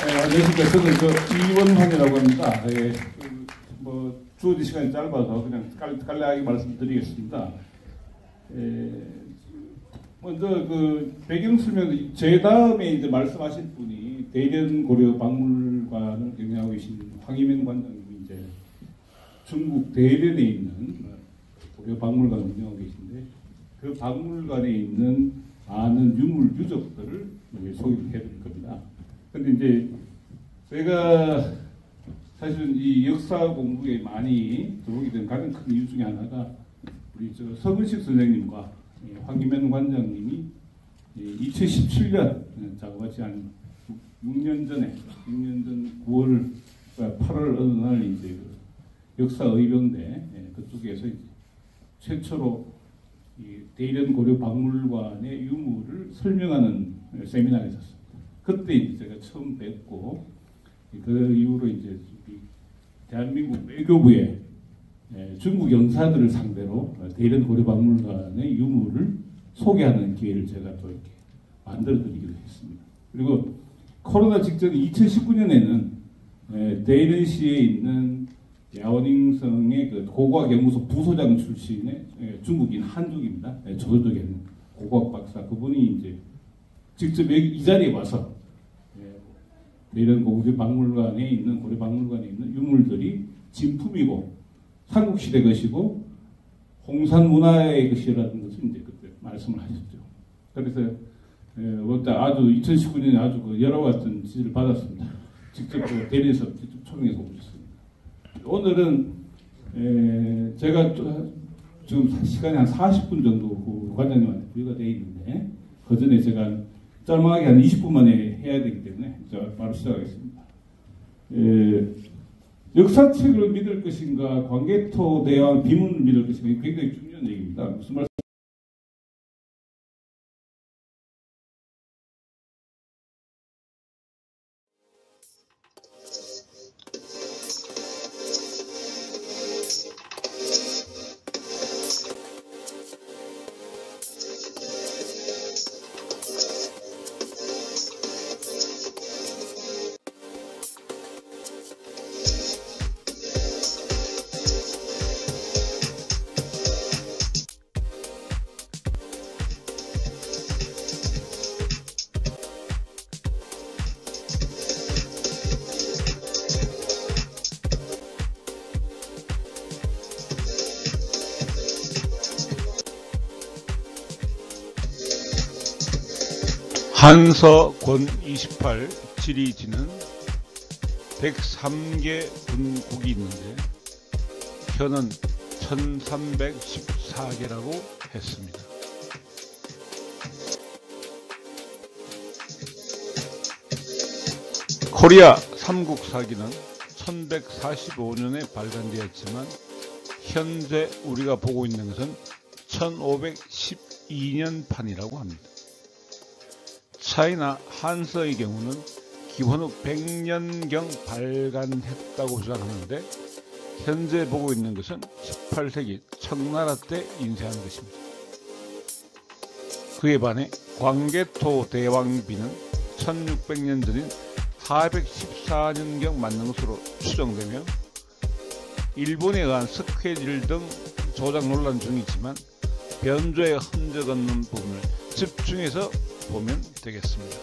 안녕하십니까. 저는 이원환이라고 합니다. 주어진 시간이 짧아서 그냥 간략하게 말씀드리겠습니다. 먼저 배경 설명, 제 다음에 이제 말씀하실 분이 대련고려박물관을 경영하고 계신 황희명 관장님이 이제 중국 대련에 있는 고려박물관을 운영하고 계신데, 그 박물관에 있는 많은 유물 유적들을 소개해 드릴 겁니다. 근데 이제 제가 사실은 이 역사 공부에 많이 들어오게 된 가장 큰 이유 중에 하나가 우리 서근식 선생님과 황희명 관장님이 2017년 작업하지 한 6년 전 9월 8월 어느 날 이제 역사의병대 그쪽에서 이제 최초로 이 대련고려박물관의 유물을 설명하는 세미나가 있었습니다. 그때 이제 제가 처음 뵙고, 그 이후로 이제 대한민국 외교부의 중국 영사들을 상대로 대련고려박물관의 유물을 소개하는 기회를 제가 또 이렇게 만들어드리기도 했습니다. 그리고 코로나 직전 2019년에는 대련시에 있는 야오닝성의 그 고고학연구소 부소장 출신의 중국인 한족입니다. 저도적인 고고학 박사, 그분이 이제 직접 여기 이 자리에 와서 대련고려박물관에 있는 고려박물관에 있는 유물들이 진품이고 삼국시대 것이고 홍산 문화의 것이라는 것을 이제 그때 말씀을 하셨죠. 그래서 아주 2019년에 아주 여러 같은 지지를 받았습니다. 직접 대련에서 직접 초청해서 오셨습니다. 오늘은 제가 지금 시간이 한 40분 정도 관장님한테 부여가 되어 있는데, 그 전에 제가 짤막하게 한 20분 만에 해야 되기 때문에 바로 시작하겠습니다. 역사책을 믿을 것인가, 광개토 대왕 비문을 믿을 것인가, 굉장히 중요한 얘기입니다. 무슨 말씀? 한서 권28 지리지는 103개 분국이 있는데 현은 1314개라고 했습니다. 코리아 삼국사기는 1145년에 발간되었지만 현재 우리가 보고 있는 것은 1512년 판이라고 합니다. 차이나 한서의 경우는 기원 후 100년경 발간했다고 주장하는데, 현재 보고 있는 것은 18세기 청나라 때 인쇄한 것입니다. 그에 반해 광개토 대왕비는 1600년 전인 414년경 맞는 것으로 추정되며, 일본에 의한 스케줄 등 조작 논란 중이지만 변조의 흔적 없는 부분을 집중해서 보면 되겠습니다.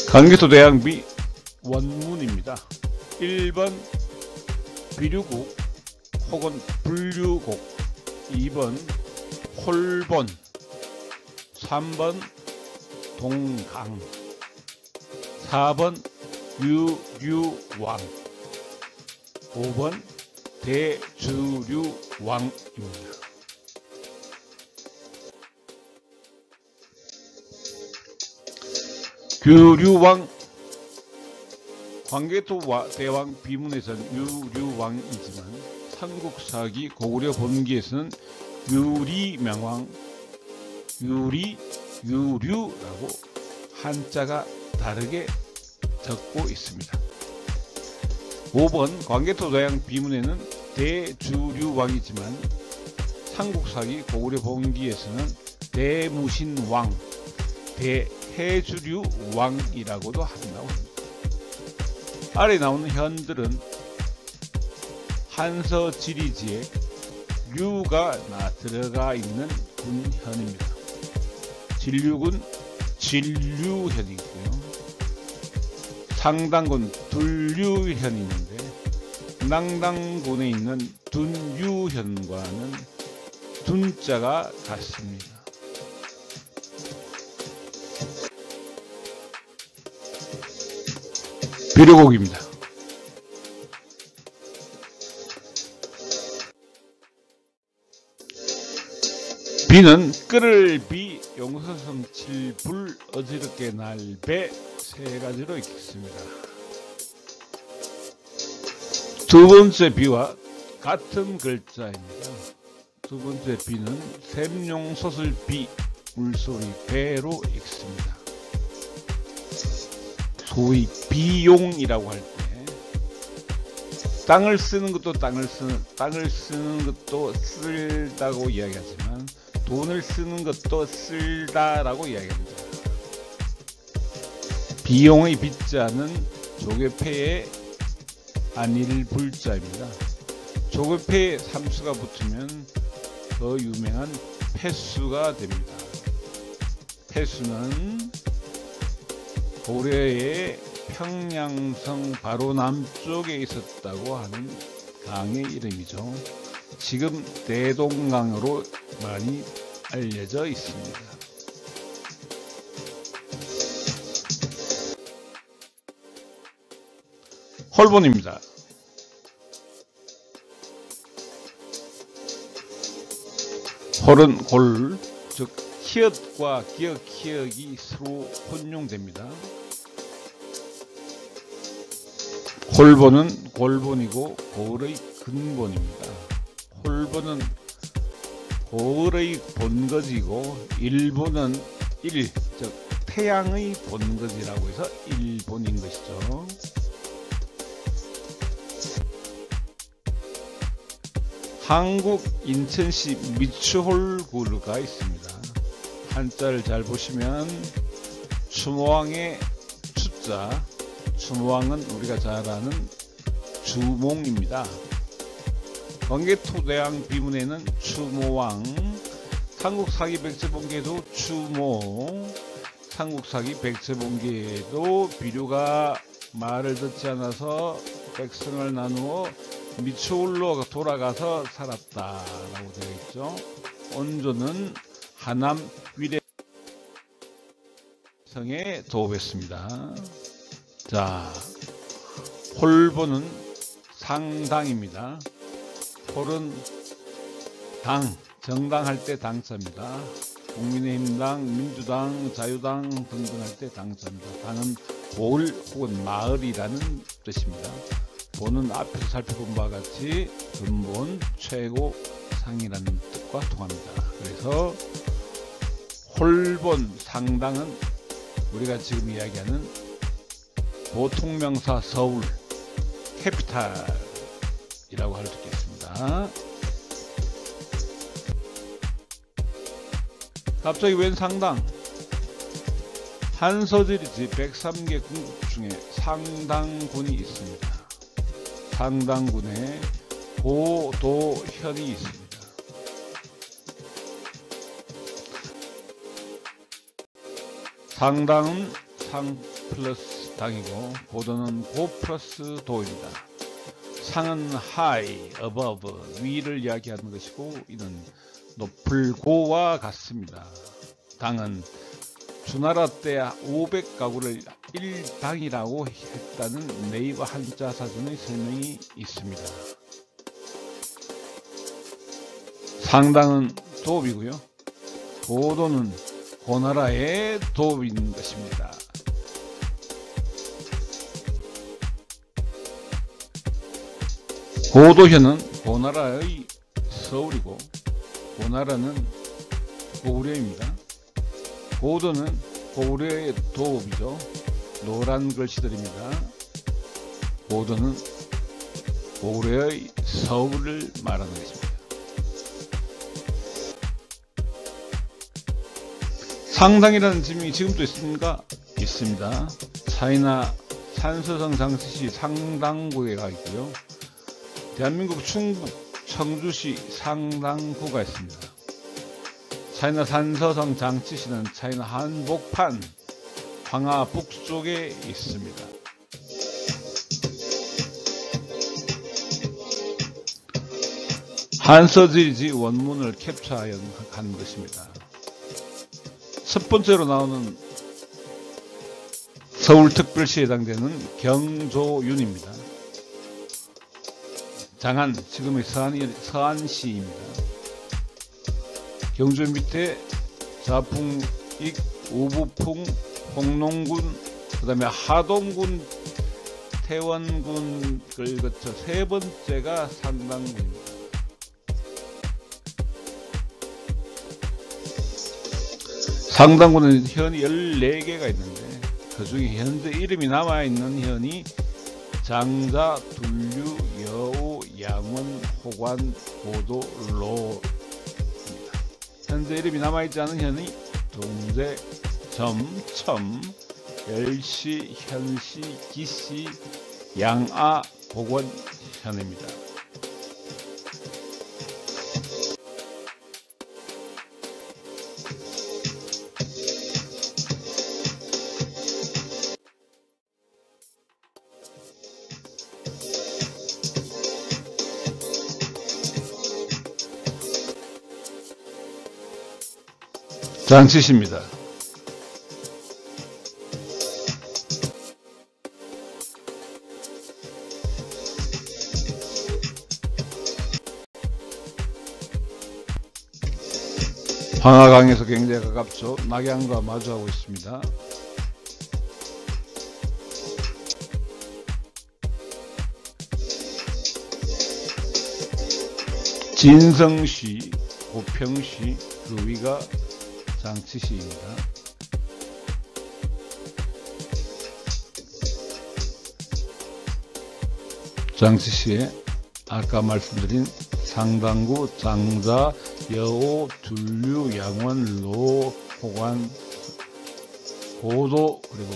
광개토 대왕비 원문입니다. 1번 비류국 혹은 불류곡, 2번 홀본, 3번 동강, 4번 유류왕, 5번 대주류왕입니다. 유류왕, 광개토 대왕 비문에서는 유류왕이지만 삼국사기 고구려 본기에서는 유리명왕, 유류라고 한자가 다르게 적고 있습니다. 5번 광개토 대왕 비문에는 대주류왕이지만 삼국사기 고구려 본기에서는 대무신왕, 대해주류왕이라고도 한다고 합니다. 아래 나오는 현들은 한서지리지에 류가 들어가 있는 군현입니다. 진류군 진류현이고요. 상당군 둘류현이 있는데 낭당군에 있는 둔유현과는 둔자가 같습니다. 비료곡입니다. 비는 끓을 비, 용서섬 칠 불, 어지럽게 날 배, 세 가지로 읽겠습니다. 두 번째 비와 같은 글자입니다. 두 번째 비는 샘용소설 비, 물소리 배로 읽습니다. 소위 비용이라고 할 때 땅을 쓰는 것도 땅을 쓰는 것도 쓸다고 이야기하지만 돈을 쓰는 것도 쓸다라고 이야기합니다. 비용의 비자는 조개패의 안일 불자입니다. 조개패에 삼수가 붙으면 더 유명한 패수가 됩니다. 패수는 고려의 평양성 바로 남쪽에 있었다고 하는 강의 이름이죠. 지금 대동강으로 많이 알려져 있습니다. 홀본입니다. 홀은 골, 즉 키읔과 기역, 키읔이 서로 혼용됩니다. 홀본은 골본이고 골의 근본입니다. 홀본은 골의 본거지고 일본은 일, 즉 태양의 본거지라고 해서 일본인 것이죠. 한국 인천시 미추홀구가 있습니다. 한자를 잘 보시면 추모왕의 추자, 추모왕은 우리가 잘 아는 주몽입니다. 번개토대왕 비문에는 추모왕, 삼국사기 백제본계도 추모, 삼국사기 백제본계에도 비류가 말을 듣지 않아서 백성을 나누어 미추홀로 돌아가서 살았다라고 되어 있죠. 온조는 하남 위례성에 도읍했습니다. 자, 홀본은 상당입니다. 홀은 당, 정당할 때 당자입니다. 국민의힘당, 민주당, 자유당 등등 할 때 당자입니다. 당은 볼 혹은 마을이라는 뜻입니다. 본은 앞에서 살펴본 바와 같이 근본, 최고, 상이라는 뜻과 통합니다. 그래서 홀본, 상당은 우리가 지금 이야기하는 보통명사 서울, 캐피탈이라고 할 수 있겠습니다. 갑자기 웬 상당? 한서지리지 103개 군국 중에 상당군이 있습니다. 상당군에 고도현이 있습니다. 상당은 상 플러스 당이고 고도는 고 플러스 도입니다. 상은 high, above, 위를 이야기하는 것이고 이는 높을 고와 같습니다. 당은 주나라 때 500가구를 1당이라고 했다는 네이버 한자 사전의 설명이 있습니다. 상당은 도읍이고요. 고도는 고나라의 도읍인 것입니다. 고도현은 고나라의 서울이고 고나라는 고구려입니다. 고도는 고구려의 도읍이죠. 노란 글씨들입니다. 고도는 고구려의 서울을 말하는 것입니다. 상당이라는 지명이 지금도 있습니까? 있습니다. 차이나 산서성 장치시 상당구에 가 있고요. 대한민국 충북 청주시 상당구가 있습니다. 차이나 산서성 장치시는 차이나 한복판 황하 북쪽에 있습니다. 한서지지 원문을 캡처하여 간 것입니다. 첫 번째로 나오는 서울특별시에 해당되는 경조윤입니다. 장안, 지금의 서안시입니다. 경조윤 밑에 자풍익, 우부풍, 홍농군, 그 다음에 하동군, 태원군을 거쳐 세 번째가 상당군입니다. 상당군은 현이 14개가 있는데 그 중에 현재 이름이 남아있는 현이 장자, 둘류, 여우, 양원, 호관, 고도, 로입니다. 현재 이름이 남아있지 않은 현이 동제, 점, 첨, 열시, 현시, 기시, 양아, 복원 현입니다. 장치시입니다. 황하강에서 굉장히 가깝죠. 낙양과 마주하고 있습니다. 진성시, 고평시, 그 위가 장치시입니다. 장치시에 아까 말씀드린 상당구, 장자, 여오, 둘류, 양원, 로, 호관, 고도, 그리고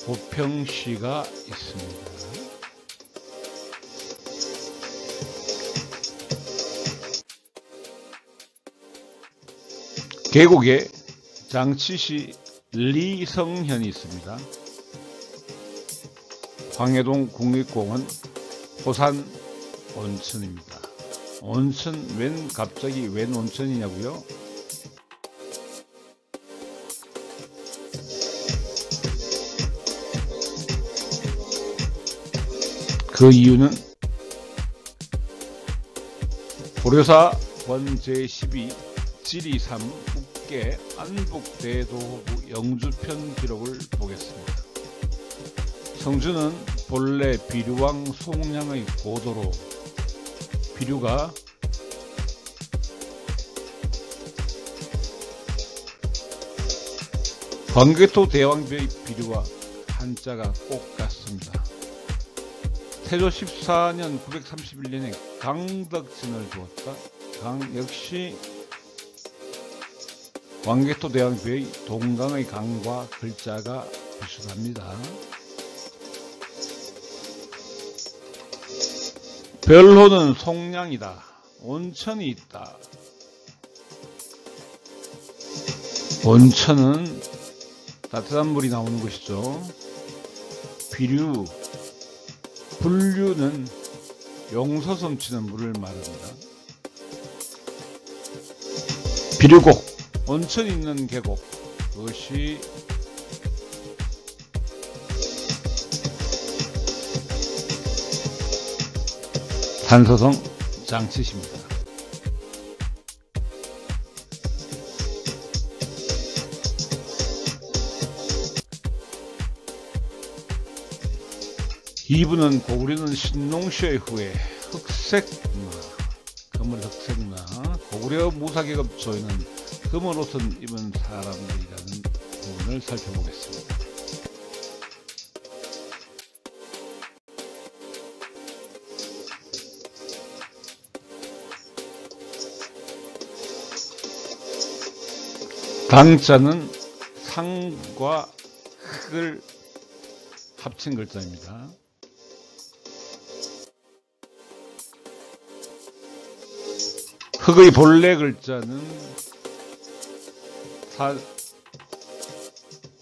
고평시가 있습니다. 계곡에 장치시 리성현이 있습니다. 황해동 국립공원 호산 온천입니다. 온천 갑자기 웬 온천이냐고요? 그 이유는 고려사 권제12 지리삼 국계 안북대도호부 영주편 기록을 보겠습니다. 성주는 본래 비류왕 송량의 고도로 비류가 광개토 대왕비의 비류와 한자가 꼭 같습니다. 태조 14년 931년에 강덕진을 두었다. 강 역시 광개토 대왕비의 동강의 강과 글자가 비슷합니다. 별호는 송량이다. 온천이 있다. 온천은 따뜻한 물이 나오는 것이죠. 비류, 불류는 용서 넘치는 물을 말합니다. 비류곡, 온천이 있는 계곡, 그것이 산서성 장치시입니다. 이분은 고구려는 신농시의 후에 흑색마, 금을 흑색마, 고구려 무사계급 조이는 금을 옷을 입은 사람들이라는 부분을 살펴보겠습니다. 당자는 상과 흑을 합친 글자입니다. 흑의 본래 글자는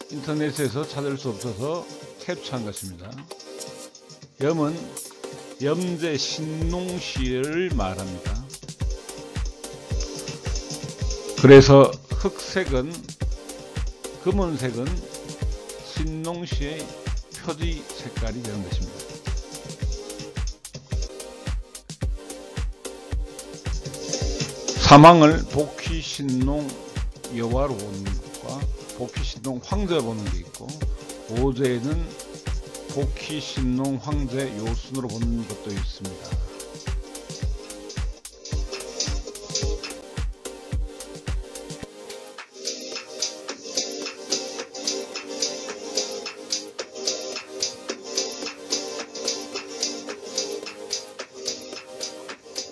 인터넷에서 찾을 수 없어서 캡처한 것입니다. 염은 염제 신농시를 말합니다. 그래서 흑색은, 검은색은 신농시의 표지 색깔이 되는 것입니다. 사망을 복희신농 여와로 보는 것과 복희신농 황제로 보는 게 있고, 오제는 복희신농 황제 요순으로 보는 것도 있습니다.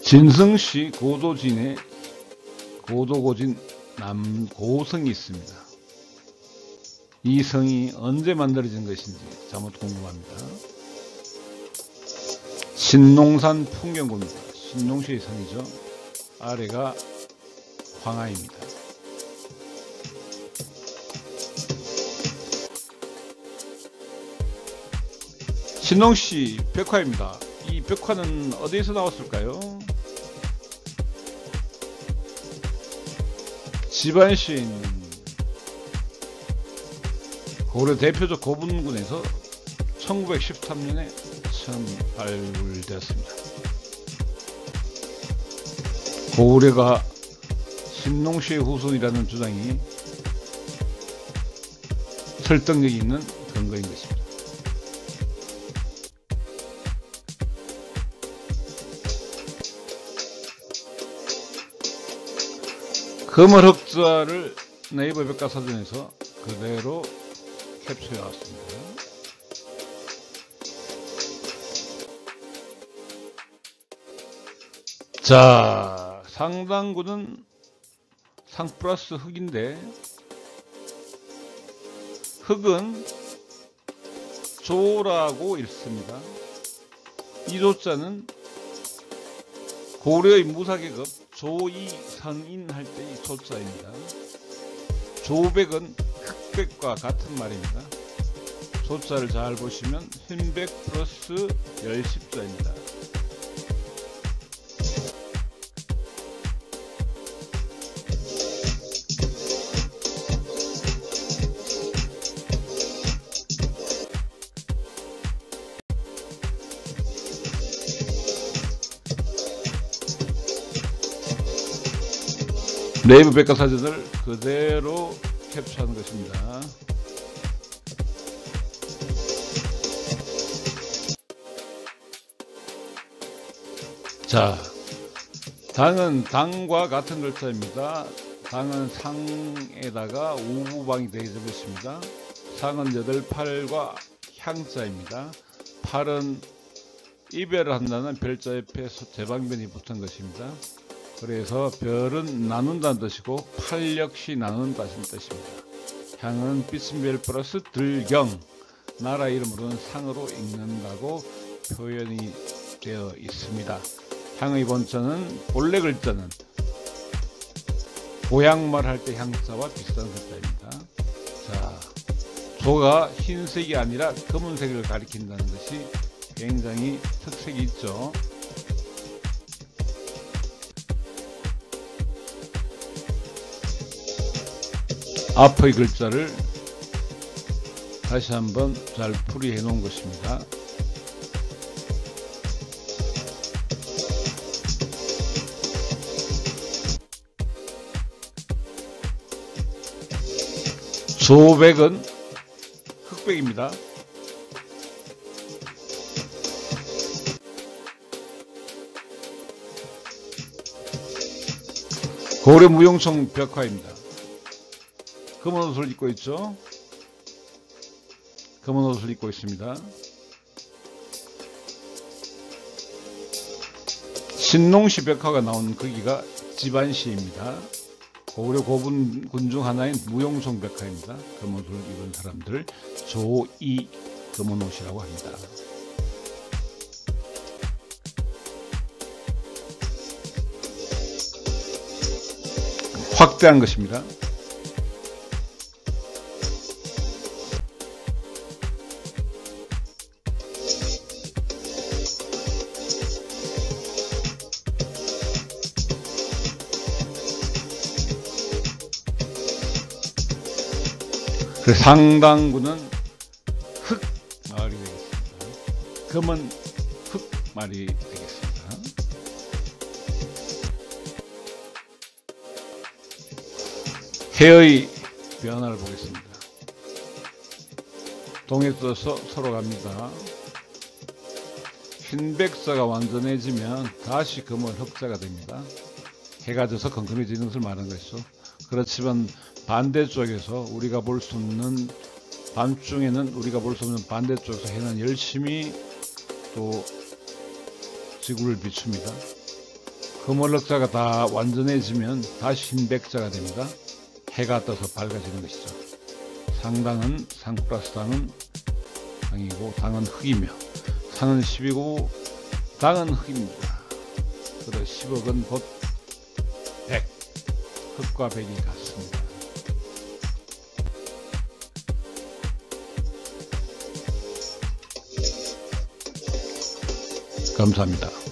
진성시 고도진에 고도고진 남고성이 있습니다. 이 성이 언제 만들어진 것인지 자못 궁금합니다. 신농산 풍경구입니다. 신농시의 성이죠. 아래가 황하입니다. 신농시 벽화입니다. 이 벽화는 어디에서 나왔을까요? 지반시인 고려 대표적 고분군에서 1913년에 처음 발굴되었습니다. 고구려가 신농시의 후손이라는 주장이 설득력이 있는 근거인 것입니다. 금을 흑자를 네이버 백과사전에서 그대로 캡처해 왔습니다. 자, 상당구는 상 플러스 흑인데, 흑은 조라고 읽습니다. 이 조자는 고려의 무사계급 조이 성인할 때의 조자입니다. 조백은 흑백과 같은 말입니다. 조자를 잘 보시면 흰백 플러스 열십자입니다. 네이버 백과사전을 그대로 캡처한 것입니다. 자, 당은 당과 같은 글자입니다. 당은 상에다가 우부방이 되어져 있습니다. 상은 8팔과 향자입니다. 팔은 이별을 한다는 별자 옆에 대방변이 붙은 것입니다. 그래서 별은 나눈다는 뜻이고 팔 역시 나눈다는 뜻입니다. 향은 삐순별 플러스 들경, 나라 이름으로는 상으로 읽는다고 표현이 되어 있습니다. 향의 본자는 본래 글자는 보양말 할 때 향자와 비슷한 글자입니다. 자, 조가 흰색이 아니라 검은색을 가리킨다는 것이 굉장히 특색이 있죠. 앞의 글자를 다시 한번 잘 풀이해 놓은 것입니다. 조백은 흑백입니다. 고려 무용청 벽화입니다. 검은 옷을 입고 있죠. 검은 옷을 입고 있습니다. 신농시 벽화가 나온 거기가 지반시입니다. 고구려 고분군 중 하나인 무용송백화입니다. 검은 옷을 입은 사람들 조이 검은 옷이라고 합니다. 확대한 것입니다. 상당구는 흑마을이 되겠습니다. 검은 흑마을이 되겠습니다. 해의 변화를 보겠습니다. 동에 떠서 서로 갑니다. 흰백사가 완전해지면 다시 검은 흑자가 됩니다. 해가 져서 건건해지는 것을 말하는 것이죠. 그렇지만 반대쪽에서 우리가 볼 수 없는, 밤중에는 우리가 볼 수 없는 반대쪽에서 해는 열심히 또 지구를 비춥니다. 금월흑자가 다 완전해지면 다시 흰백자가 됩니다. 해가 떠서 밝아지는 것이죠. 상당은 상 플러스 당은 당이고 당은 흑이며 상은 10이고 당은 흑입니다. 그래서 10억은 곧 100, 흑과 100이 같습니다. 감사합니다.